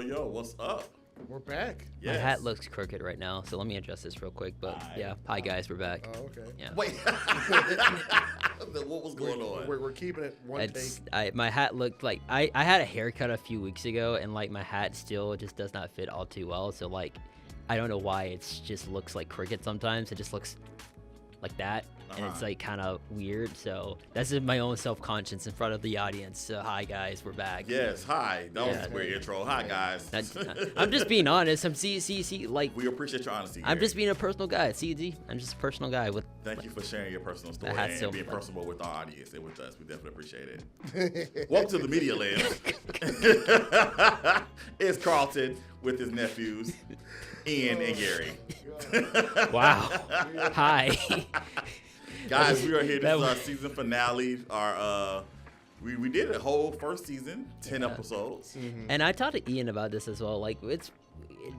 Yo, what's up? We're back. Yes. My hat looks crooked right now, so let me adjust this real quick. But yeah, hi guys, we're back. Oh, okay. Yeah. Wait, what was going on? We're keeping it one take. My hat looked like I had a haircut a few weeks ago, and like my hat still just does not fit all too well. So like, I don't know why it just looks like crooked sometimes. It just looks like that. And it's like kind of weird, so that's in my own self-conscience in front of the audience. So hi guys, we're back. Yes, hi. That was a weird intro. Hi guys. I'm just being honest. I'm like we appreciate your honesty. I'm just being a personal guy. I'm just a personal guy with. Thank you for sharing your personal story and being personable with our audience and with us. We definitely appreciate it. Welcome to the Media Lens. It's Carlton with his nephews, Ian and Gary. Wow. Hi. Guys, we are here. This is our season finale. We did a whole first season, 10 episodes. Mm-hmm. And I talked to Ian about this as well. Like, we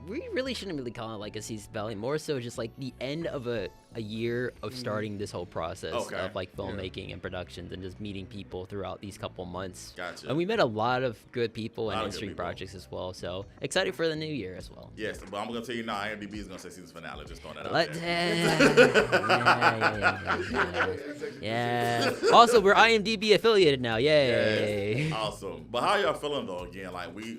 really shouldn't really call it like a season finale. More so just like the end of a year of starting this whole process of like filmmaking and productions and just meeting people throughout these couple months. Gotcha. And we met a lot of good people and interesting projects as well. So excited for the new year as well. Yes, but I'm going to tell you now, IMDb is going to say season finale. Just throwing that out there. Yeah. Also, we're IMDb affiliated now. Yay. Yes. Awesome. But how y'all feeling though?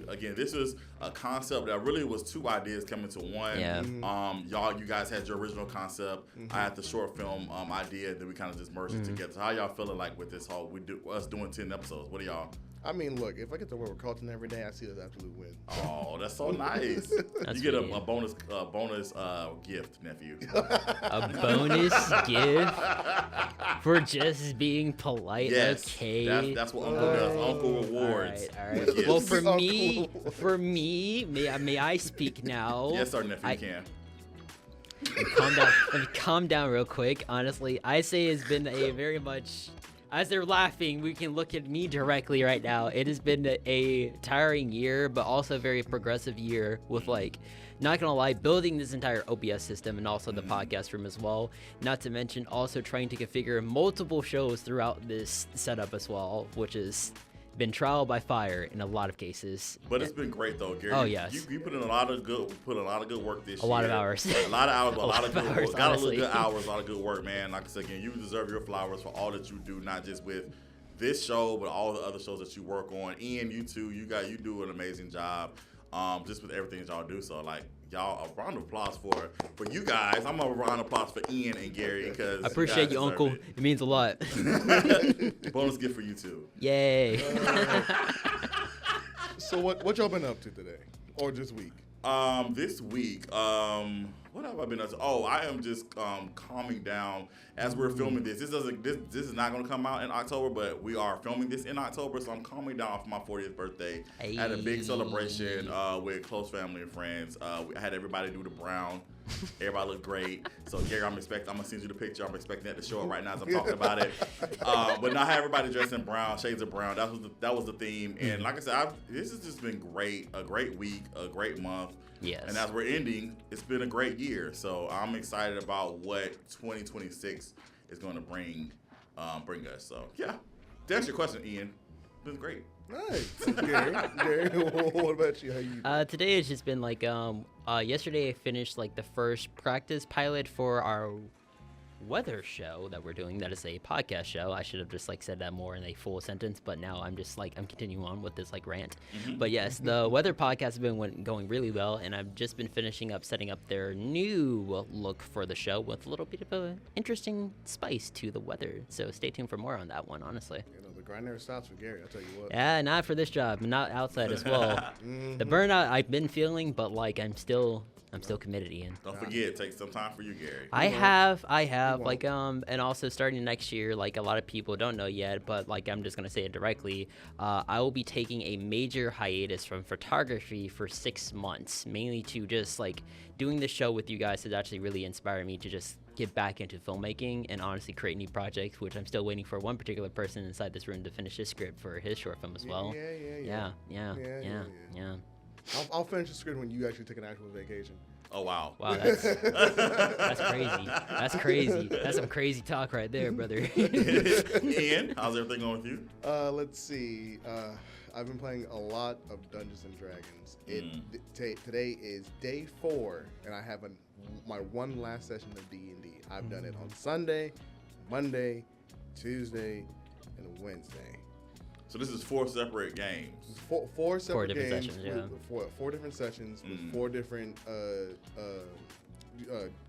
Again, this is a concept that really was two ideas coming to one. Yeah. You guys had your original concept. I had the short film idea that we kind of just merged it together. So how y'all feeling like with this whole us doing 10 episodes? What are y'all? I mean, look, if I get to work with Carlton every day, I see it as an absolute win. Oh, that's so nice. You get a bonus gift, nephew. A bonus gift for just being polite. Yes, okay. That's what Uncle does. Uncle rewards. All right. Well, for me, may I speak now? Yes, sir, nephew. You can. Let me calm down real quick. Honestly, I say it's been a very much. As they're laughing, we can look at me directly right now. It has been a tiring year, but also a very progressive year with, like, not gonna lie, building this entire OBS system and also the podcast room as well. Not to mention also trying to configure multiple shows throughout this setup as well, which has been trial by fire in a lot of cases. But it's been great though, Gary. Oh yes. You put in a lot of good work this year. A lot of hours. A lot of hours, a lot of good hours, work. Got a little good hours, a lot of good work, man. Like I said again, you deserve your flowers for all that you do, not just with this show, but all the other shows that you work on. Ian, you too, you do an amazing job. Just with everything that y'all do. So like y'all, a round of applause for you guys. I'm a round of applause for Ian and Gary because I appreciate you, Uncle. It means a lot. Bonus gift for you too. Yay. So what y'all been up to today or this week? This week, what have I been up to? Oh, I am just calming down as we're filming this. This is not going to come out in October, but we are filming this in October, so I'm calming down for my 40th birthday. Hey. I had a big celebration with close family and friends. I had everybody do the brown. Everybody looked great. So Gary, I'm gonna send you the picture. I'm expecting that to show up right now as I'm talking about it. But now I had everybody dressed in brown, shades of brown. That was the theme. And like I said, this has just been great. A great week, a great month. Yes. And as we're ending, it's been a great year. So I'm excited about what 2026 is going to bring us. So yeah, to answer your question, Ian, it's been great. Nice. Gary, what about you? How you? Today has just been like yesterday I finished like the first practice pilot for our weather show that we're doing. That is a podcast show. I should have just like said that more in a full sentence, but now I'm just like I'm continuing on with this like rant. But yes, the weather podcast has been going really well, and I've just been finishing up setting up their new look for the show with a little bit of a interesting spice to the weather. So stay tuned for more on that one. Honestly. The grind never stops for Gary, I'll tell you what. Yeah, not for this job, not outside as well. The burnout I've been feeling, but like I'm still committed, Ian. Don't forget, take some time for you, Gary. I have like and also starting next year, like a lot of people don't know yet, but like I'm just gonna say it directly. I will be taking a major hiatus from photography for 6 months, mainly to just like doing the show with you guys has actually really inspired me to just get back into filmmaking and honestly create new projects, which I'm still waiting for one particular person inside this room to finish his script for his short film as well. Yeah. I'll finish the script when you actually take an actual vacation. Oh wow! Wow, that's crazy. That's crazy. That's some crazy talk right there, brother. Ian, how's everything going with you? Let's see. I've been playing a lot of Dungeons and Dragons. Today is day 4, and I have my one last session of D&D. I've done it on Sunday, Monday, Tuesday, and Wednesday. So this is 4 separate games. Four separate different games. sessions, Four different sessions with 4 different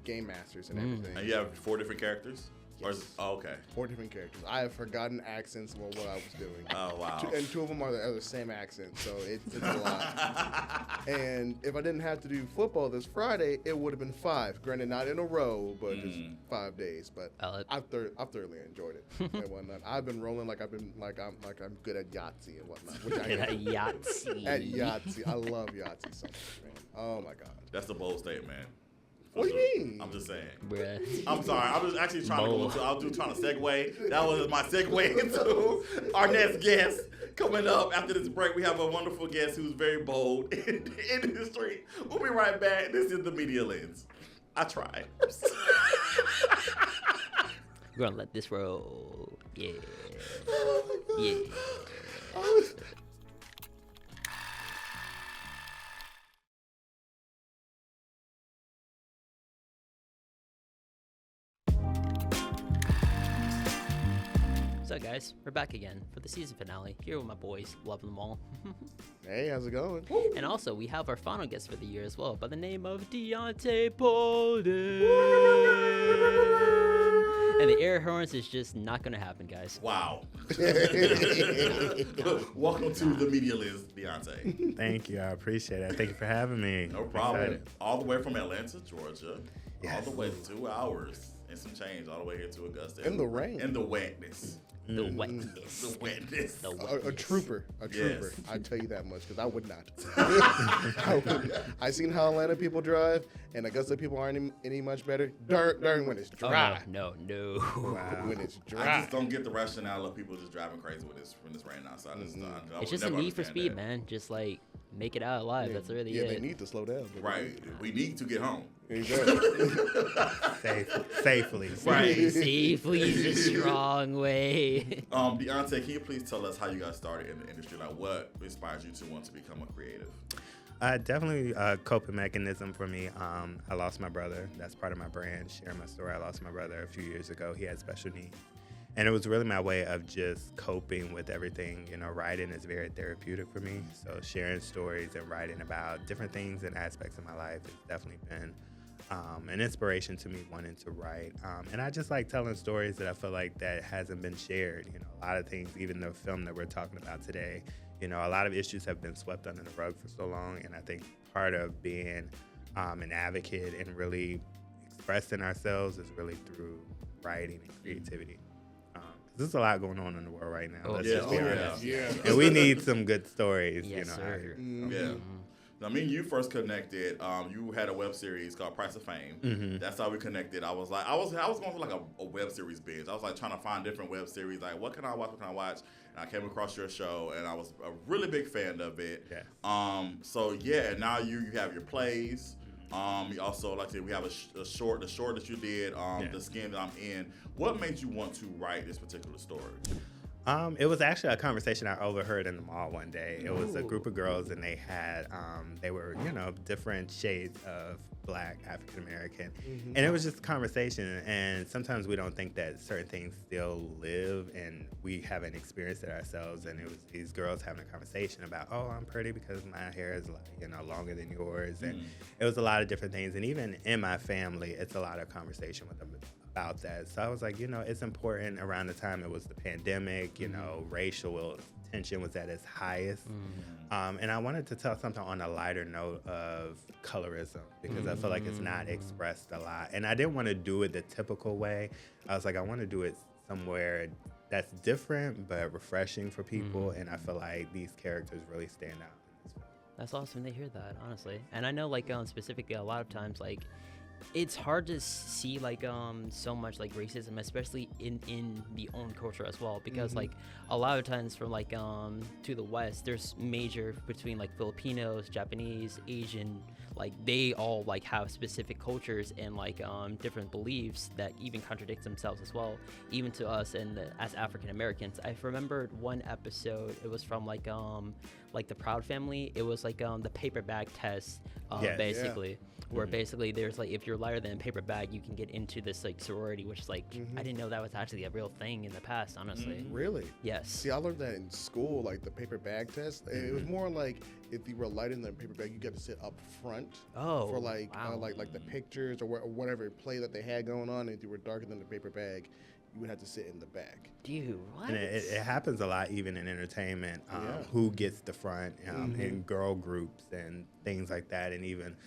game masters and everything. And you have 4 different characters? Yes. Okay. 4 different characters. I have forgotten accents of what I was doing. Oh, wow. And 2 of them are the same accent, so it's a lot. And if I didn't have to do football this Friday, it would have been 5. Granted, not in a row, but just 5 days. But I've thoroughly enjoyed it and whatnot. I've been rolling like I'm good at Yahtzee and whatnot. Which I am. Yahtzee. At Yahtzee, I love Yahtzee so much, man. Oh my God. That's a bold statement. What do you mean? I'm just saying. Bruh. I'm sorry. I was actually trying to segue. That was my segue into our next guest. Coming up after this break, we have a wonderful guest who's very bold in the industry. We'll be right back. This is the Media Lens. I tried. We're gonna let this roll. Yeah. Oh my God. Yeah. So guys, we're back again for the season finale, here with my boys, loving them all. Hey, how's it going? And also, we have our final guest for the year as well, by the name of Deonte Bolden. And the air horns is just not gonna happen, guys. Wow. Welcome to the Media Lens, Deonte. Thank you. I appreciate it. Thank you for having me. No problem. Excited. All the way from Atlanta, Georgia. Yes. All the way 2 hours and some change all the way here to Augusta. In the rain. In the wetness. The wetness. The wetness. The A wetness. trooper. Yes. I tell you that much because I would not. I seen how Atlanta people drive, and Augusta people aren't any much better. During when it's Oh, dry. no. When it's I dry. just don't get the rationale of people just driving crazy with this when it's raining outside. It's just a need for speed, man. Just like make it out alive. That's really yeah, it. they need to slow down. but Right. We need to get home. Exactly. Safely. Right. Safely is a strong way. Deonte, can you please tell us how you got started in the industry? Like, what inspires you to want to become a creative? Definitely a coping mechanism for me. I lost my brother. That's part of my brand. Sharing my story. I lost my brother a few years ago. He had special needs. And it was really my way of just coping with everything. You know, writing is very therapeutic for me. So sharing stories and writing about different things and aspects of my life has definitely been an inspiration to me wanting to write. And I just like telling stories that I feel like that hasn't been shared. You know, a lot of things, even the film that we're talking about today, you know, a lot of issues have been swept under the rug for so long. And I think part of being an advocate and really expressing ourselves is really through writing and creativity. There's a lot going on in the world right now. Let's just be honest. Yeah. And we need some good stories, Yes, you know. sir. Out here. Yeah. I mean, you first connected. You had a web series called Price of Fame. That's how we connected. I was going through like a web series binge. I was like trying to find different web series. Like, what can I watch? And I came across your show, and I was a really big fan of it. Yeah. So yeah, now you have your plays. You also, like I said, we have the short that you did. The Skin That I'm In. What made you want to write this particular story? It was actually a conversation I overheard in the mall one day. It was a group of girls, and they had, they were, you know, different shades of Black, African American, and it was just a conversation. And sometimes we don't think that certain things still live, and we haven't experienced it ourselves. And it was these girls having a conversation about, oh, I'm pretty because my hair is, like, you know, longer than yours, and it was a lot of different things. And even in my family, it's a lot of conversation with them about that. So I was like, you know, it's important. Around the time it was the pandemic, you know, racial tension was at its highest. And I wanted to tell something on a lighter note of colorism because I feel like it's not expressed a lot. And I didn't want to do it the typical way. I was like, I want to do it somewhere that's different but refreshing for people. And I feel like these characters really stand out in this film. That's awesome to hear that, honestly. And I know, like, specifically, a lot of times, like, it's hard to see like so much like racism, especially in the own culture as well, because like a lot of times from like to the west, there's major between like Filipinos, Japanese, Asian, like they all like have specific cultures and like different beliefs that even contradict themselves as well, even to us and as African Americans. I remembered one episode, it was from like the Proud Family. It was like the paper bag test, basically. Where basically there's like, if you're lighter than a paper bag, you can get into this like sorority, which is like I didn't know that was actually a real thing in the past, honestly. Really? Yes. See, I learned that in school, like the paper bag test. It was more like if you were lighter than a paper bag, you got to sit up front for like like the pictures or whatever play that they had going on. And if you were darker than the paper bag, you would have to sit in the back. Dude, what? And it happens a lot even in entertainment. Who gets the front in girl groups and things like that, and even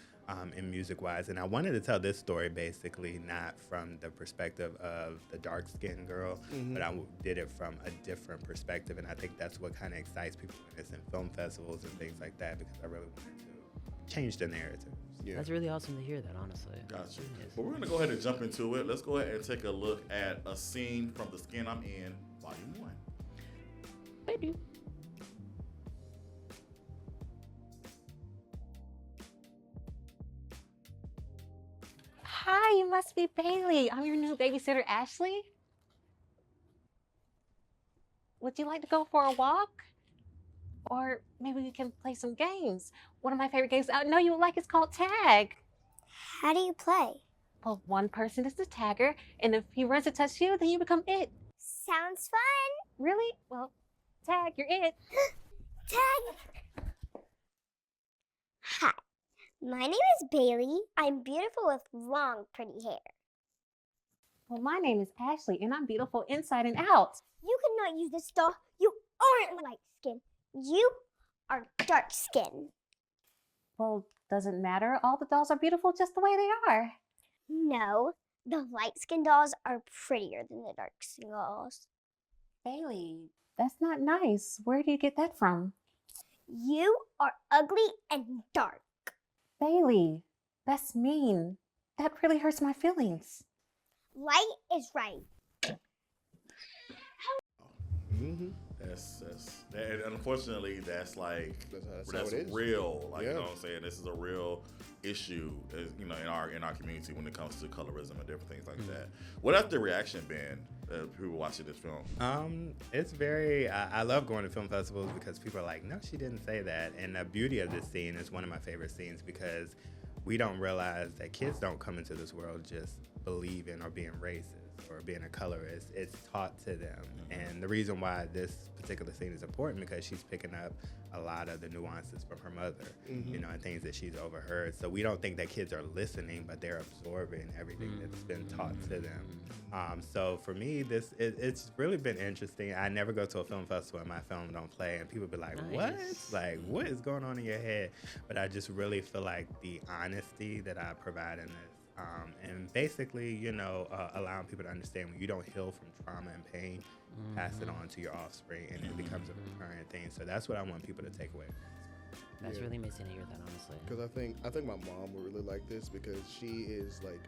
in music-wise. And I wanted to tell this story basically not from the perspective of the dark-skinned girl, but I did it from a different perspective. And I think that's what kind of excites people when it's in film festivals and things like that, because I really wanted to change the narrative. Yeah. That's really awesome to hear that, honestly. Gotcha. But we're going to go ahead and jump into it. Let's go ahead and take a look at a scene from The Skin I'm In, Volume 1. Baby. Hi, you must be Bailey. I'm your new babysitter, Ashley. Would you like to go for a walk? Or maybe we can play some games. One of my favorite games I know you would like is called tag. How do you play? Well, one person is the tagger, and if he runs to touch you, then you become it. Sounds fun. Really? Well, tag, you're it. Tag. Hi, my name is Bailey. I'm beautiful with long, pretty hair. Well, my name is Ashley, and I'm beautiful inside and out. You cannot use this doll. You aren't light skin. You are dark skin. Well, doesn't matter. All the dolls are beautiful just the way they are. No, the light skin dolls are prettier than the dark skin dolls. Bailey, that's not nice. Where do you get that from? You are ugly and dark. Bailey, that's mean. That really hurts my feelings. Light is right. And unfortunately, that's like that's real. Like you know what I'm saying. This is a real issue, you know, in our community when it comes to colorism and different things like that. What has the reaction been? People watching this film. It's very. I love going to film festivals because people are like, "No, she didn't say that." And the beauty of this scene is one of my favorite scenes because we don't realize that kids don't come into this world just believing or being racist or being a colorist. It's taught to them. And the reason why this particular scene is important because she's picking up a lot of the nuances from her mother, you know, and things that she's overheard. So we don't think that kids are listening, but they're absorbing everything that's been taught to them. So for me, it's really been interesting. I never go to a film festival and my film don't play, and people be like, what? Like, what is going on in your head? But I just really feel like the honesty that I provide in this, and basically, you know, allowing people to understand when you don't heal from trauma and pain, pass it on to your offspring, and it becomes a recurring thing. So that's what I want people to take away. That's really amazing to hear that, honestly. Because I think my mom would really like this because she is like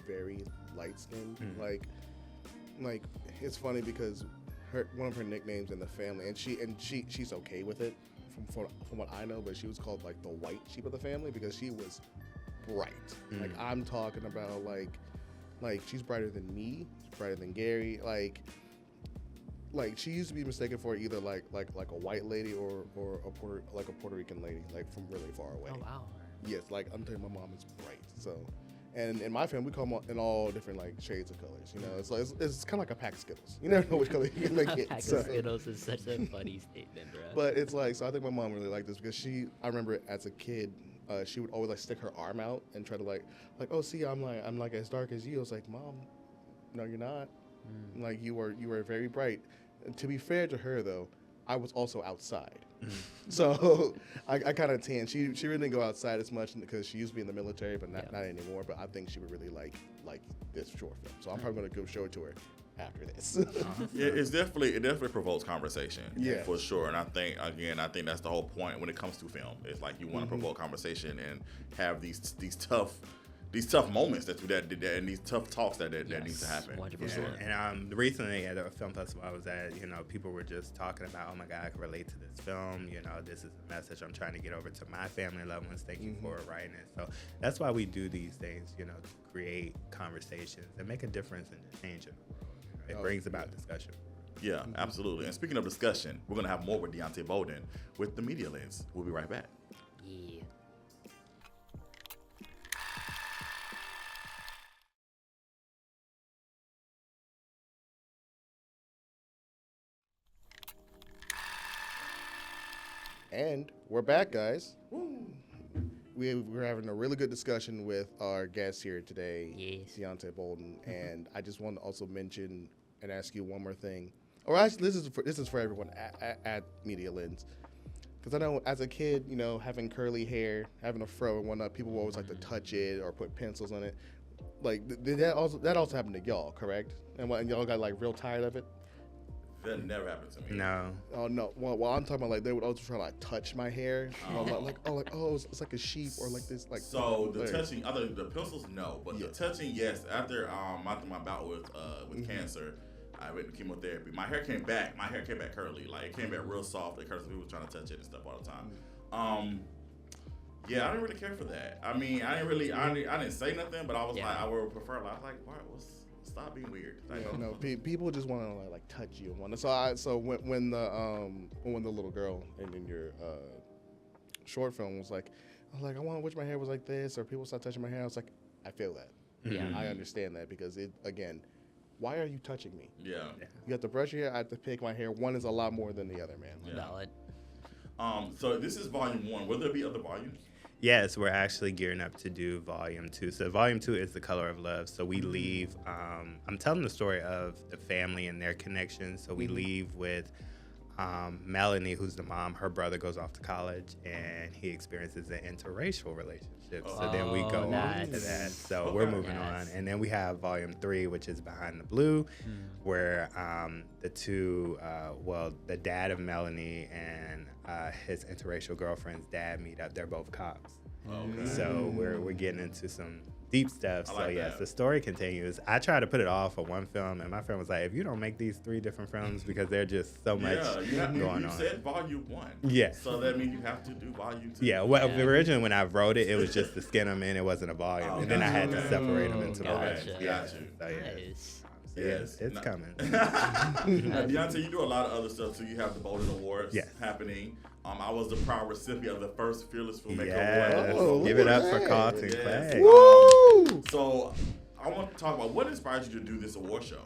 very light skinned. Like it's funny because one of her nicknames in the family, and she's okay with it from what I know, but she was called like the white sheep of the family because she was bright. Like I'm talking about like she's brighter than me, she's brighter than Gary. Like she used to be mistaken for either like a white lady or a Puerto Rican lady, like from really far away. Oh wow. Yes, like I'm telling you, my mom is bright. So, and in my family we come in all different like shades of colors. You know, it's like it's kind of like a pack of Skittles. You never know which color you're gonna get. A pack of Skittles is such a funny statement, bro. But it's like, so I think my mom really liked this because I remember as a kid. She would always like stick her arm out and try to like, oh, see, I'm like as dark as you. I was like, Mom, no, you're not. Like you were very bright. And to be fair to her though, I was also outside, so I kind of tan. She really didn't go outside as much because she used to be in the military, but not anymore. But I think she would really like this short film. So I'm probably gonna go show it to her after this. Yeah, it definitely provokes conversation. Yeah, for sure. And I think that's the whole point when it comes to film. It's like you want to provoke conversation and have these tough these tough moments that and these tough talks that needs to happen. 100%. And recently at a film festival I was at, people were just talking about, oh my God, I can relate to this film. This is a message I'm trying to get over to my family and loved ones. Thank you for writing it. So that's why we do these things, to create conversations and make a difference in the change in the world. It brings about discussion. Yeah, absolutely. And speaking of discussion, we're going to have more with Deonte Bolden with the Media Lens. We'll be right back. Yeah. And we're back, guys. We're having a really good discussion with our guest here today, Yes. Deonte Bolden. And I just want to also mention and ask you one more thing. Or actually, this is for everyone at Media Lens. Because I know as a kid, having curly hair, having a fro and whatnot, people always like to touch it or put pencils on it. Like, that also happened to y'all, correct? And y'all got like real tired of it? That never happened to me. No. Oh no! Well, I'm talking about like they would also try to like touch my hair. It's like a sheep or like this like. So the touching, other the pencils, no, but the touching, yes. After my bout with cancer, I went to chemotherapy. My hair came back. My hair came back curly. Like it came back real soft because people were trying to touch it and stuff all the time. Yeah, I didn't really care for that. I mean, I didn't say nothing, but I was like, I would prefer. I was like, stop being weird. People just want to like touch you and whatnot. So when the little girl in your short film was like, I want to wish my hair was like this, or people start touching my hair. I was like, I feel that. Yeah. I understand that because why are you touching me? Yeah. You have to brush your hair. I have to pick my hair. One is a lot more than the other, man. Valid. So this is volume 1. Will there be other volumes? Yes, we're actually gearing up to do volume 2. So volume 2 is The Color of Love. So we leave, I'm telling the story of the family and their connections. So we leave with Melanie, who's the mom. Her brother goes off to college and he experiences an interracial relationship. So then we go on to that. So we're moving on. And then we have volume 3, which is Behind the Blue, where the two, the dad of Melanie and his interracial girlfriend's dad meet up. They're both cops. Okay. So we're getting into some deep stuff. I So like yes, that. the story continues. I try to put it all for one film, and my friend was like, if you don't make these 3 different films because there's just so much going on. You said volume 1. Yes. So that means you have to do volume 2. Yeah, well, originally when I wrote it, it was just to skin them in. It wasn't a volume. Oh, and then I had to gotcha. separate them into Gotcha. volumes. Got you. So, yeah. Nice. Yes, it's coming. Deonte, you do a lot of other stuff too. You have the Bolden Awards happening. I was the proud recipient of the first Fearless Filmmaker Yes. Award. Give it up for that. Carlton Yes. Clay. Woo! So I want to talk about what inspired you to do this award show.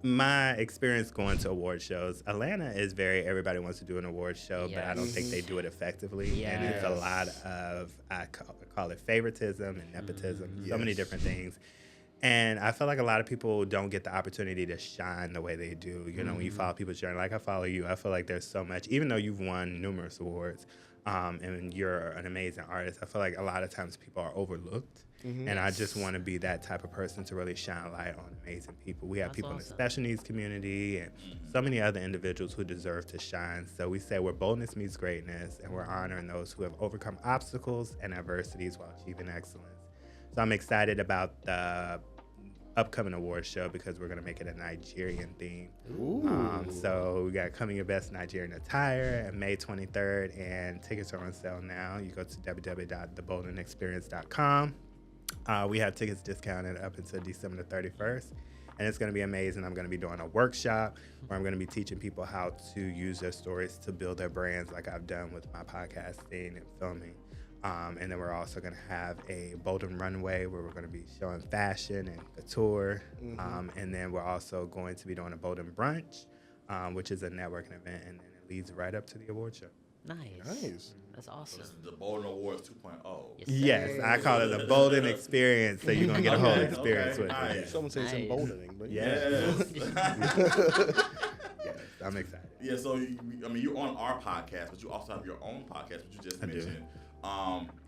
My experience going to award shows, Atlanta is everybody wants to do an award show, but I don't think they do it effectively. And it's a lot of, I call it favoritism and nepotism, so many different things. And I feel like a lot of people don't get the opportunity to shine the way they do. When you follow people's journey, like I follow you, I feel like there's so much, even though you've won numerous awards and you're an amazing artist, I feel like a lot of times people are overlooked. And I just want to be that type of person to really shine light on amazing people. We have people in the special needs community and so many other individuals who deserve to shine. So we say where boldness meets greatness, and we're honoring those who have overcome obstacles and adversities while achieving excellence. So I'm excited about the upcoming award show because we're going to make it a Nigerian theme. So we got Coming Your Best Nigerian Attire on May 23rd, and tickets are on sale now. You go to www.theboldenexperience.com. We have tickets discounted up until December 31st, and it's going to be amazing. I'm going to be doing a workshop where I'm going to be teaching people how to use their stories to build their brands like I've done with my podcasting and filming. And then we're also going to have a Bolden runway where we're going to be showing fashion and couture. And then we're also going to be doing a Bolden brunch, which is a networking event, and then it leads right up to the award show. Nice. That's awesome. This is the Bolden Awards 2.0. Yes, I call it the Bolden experience, so you're going to get a whole experience with nice. it. Someone says emboldening, but Yes. Yes, I'm excited. Yeah, so you're on our podcast, but you also have your own podcast, which you just mentioned.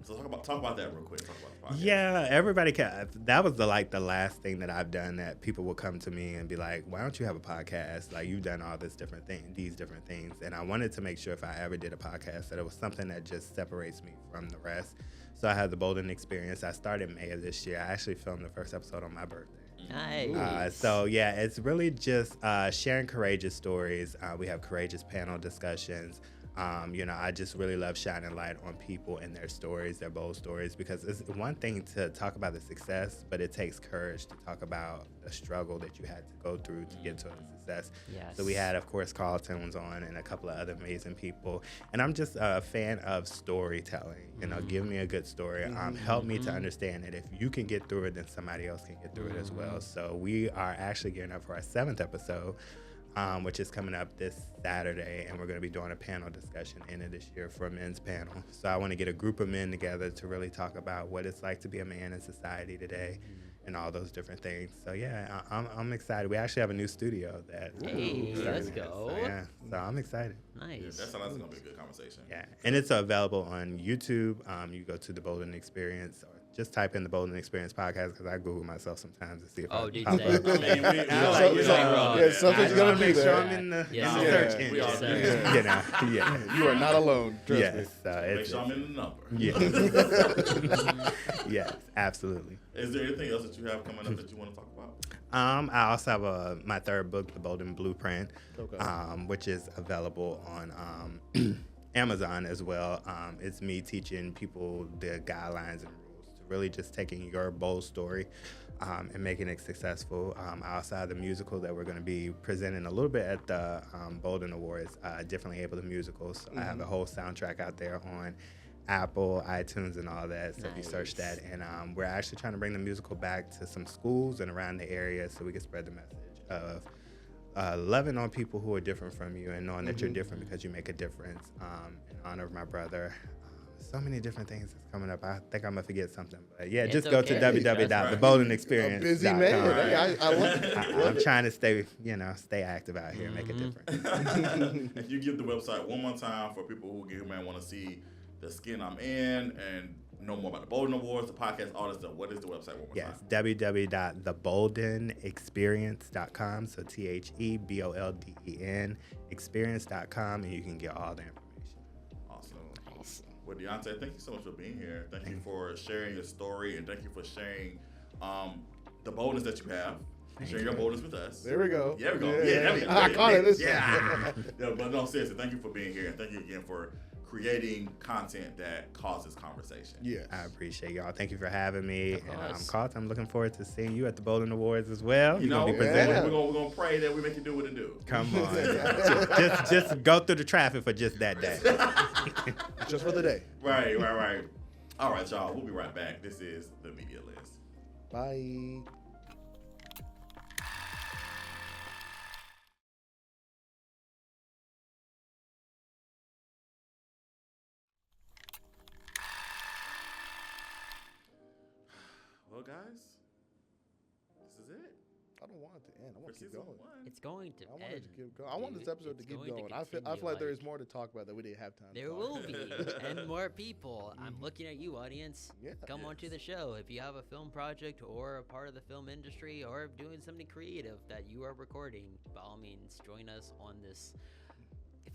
So talk about that real quick. Talk about the podcast. Yeah, everybody can. That was the last thing that I've done that people will come to me and be like, "Why don't you have a podcast? Like you've done all these different things." And I wanted to make sure if I ever did a podcast that it was something that just separates me from the rest. So I had the Bolden Experience. I started May of this year. I actually filmed the first episode on my birthday. Nice. So yeah, it's really just sharing courageous stories. We have courageous panel discussions. I just really love shining light on people and their stories, their bold stories, because it's one thing to talk about the success, but it takes courage to talk about the struggle that you had to go through to get to the success. Yes. So we had, of course, Carlton was on and a couple of other amazing people. And I'm just a fan of storytelling. Give me a good story. Help me to understand that if you can get through it, then somebody else can get through it as well. So we are actually gearing up for our 7th episode. Which is coming up this Saturday, and we're going to be doing a panel discussion end of this year for a men's panel. So I want to get a group of men together to really talk about what it's like to be a man in society today and all those different things. So yeah, I'm excited. We actually have a new studio that. Hey, let's go. So, yeah, so I'm excited. Nice. Yeah, that sounds like it's going to be a good conversation. Yeah, and it's available on YouTube. You go to the Bolden Experience, or just type in the Bolden Experience podcast, because I Google myself sometimes to see if I dude, pop same. up. Something's gonna be make sure there. I'm in the Yes, search sir. engine. Yes, sir. Yeah. You are not alone. Trust me. Yes. Make sure I'm in the number. Yes. Yes, absolutely. Is there anything else that you have coming up that you want to talk about? I also have my third book, The Bolden Blueprint, Okay. which is available on Amazon as well. It's me teaching people the guidelines and rules to really just taking your bold story and making it successful. I also have the musical that we're going to be presenting a little bit at the Bolden Awards, Differently Able the Musical. So I have a whole soundtrack out there on Apple, iTunes, and all that. So if you search that, and we're actually trying to bring the musical back to some schools and around the area so we can spread the message of loving on people who are different from you and knowing that you're different because you make a difference. In honor of my brother. So many different things that's coming up. I think I'm gonna forget something, but yeah, just go to www.theboldenexperience.com. Busy man. Right. I love I'm trying to stay active out here, make a difference. If you give the website one more time for people who may want to see the skin I'm in and know more about the Bolden Awards, the podcast, all this stuff, what is the website one more Yes, time? www.theboldenexperience.com. So THEBOLDEN experience.com, and you can get all the information. Awesome. Well, Deonte, thank you so much for being here. Thank you for sharing your story, and thank you for sharing the boldness that you have. Share your boldness with us. There we go. Yeah, there we go. Yeah. Yeah, there we go. I caught it. Yeah. Yeah, but no, seriously, thank you for being here, and thank you again for creating content that causes conversation. Yeah. I appreciate y'all. Thank you for having me. Of And course. Carlton, I'm looking forward to seeing you at the Bolden Awards as well. You know, You're gonna be we're presenting. gonna pray that we make it do what it do. Come on. just go through the traffic for just that day. Just for the day. Right. All right, y'all. We'll be right back. This is the Media List. Bye. Well, guys, this is it. I don't want it to end. I want For to keep season going. 1. It's going to I want end. it to keep going. I want this episode to It's keep going to going. I feel continue, like there is like- more to talk about that we didn't have time. There to talk will about. be, and more people. I'm looking at you, audience. Yeah. Come onto the show. If you have a film project or a part of the film industry or doing something creative that you are recording, by all means, join us on this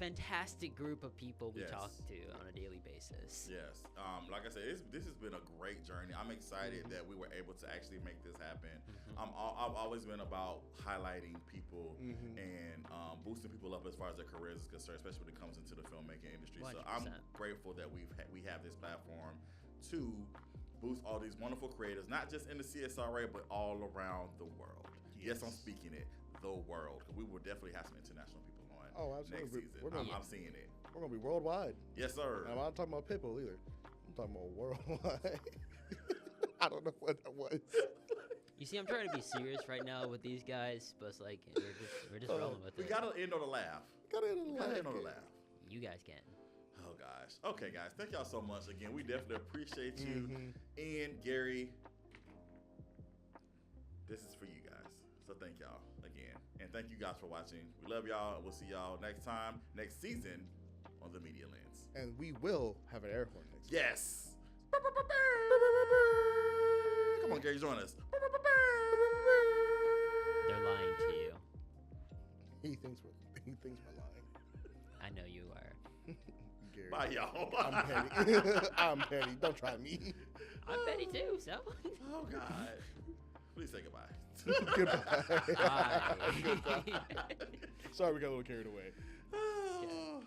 fantastic group of people we Yes. talk to on a daily basis. Yes. Like I said, this has been a great journey. I'm excited that we were able to actually make this happen. I've always been about highlighting people and boosting people up as far as their careers is concerned, especially when it comes into the filmmaking industry. So I'm 100%. grateful that we have this platform to boost all these wonderful creators, not just in the CSRA, but all around the world. Yes, I'm speaking it, the world. We will definitely have some international people on Oh, absolutely. next season. We're gonna- I'm seeing it. We're gonna be worldwide. Yes, sir. I'm not talking about Pitbull either. I'm talking about worldwide. I don't know what that was. You see, I'm trying to be serious right now with these guys, but it's like we're just rolling with We it. gotta end on a laugh. Gotta end on a Gotta laugh. end on a laugh. You guys can. Oh gosh. Okay, guys. Thank y'all so much again. We definitely appreciate you. Mm-hmm. And Gary, this is for you guys. So thank y'all again. And thank you guys for watching. We love y'all. We'll see y'all next time, next season on The Media Lens. And we will have an air horn next. Yes. Come on, Gary, join us. They're lying to you. He thinks we're lying. I know you are. Gary. Bye, y'all. I'm petty. I'm petty. Don't try me. I'm petty too, so. Oh, God. Please say goodbye. Goodbye. Bye. Goodbye. Sorry, we got a little carried away. Oh.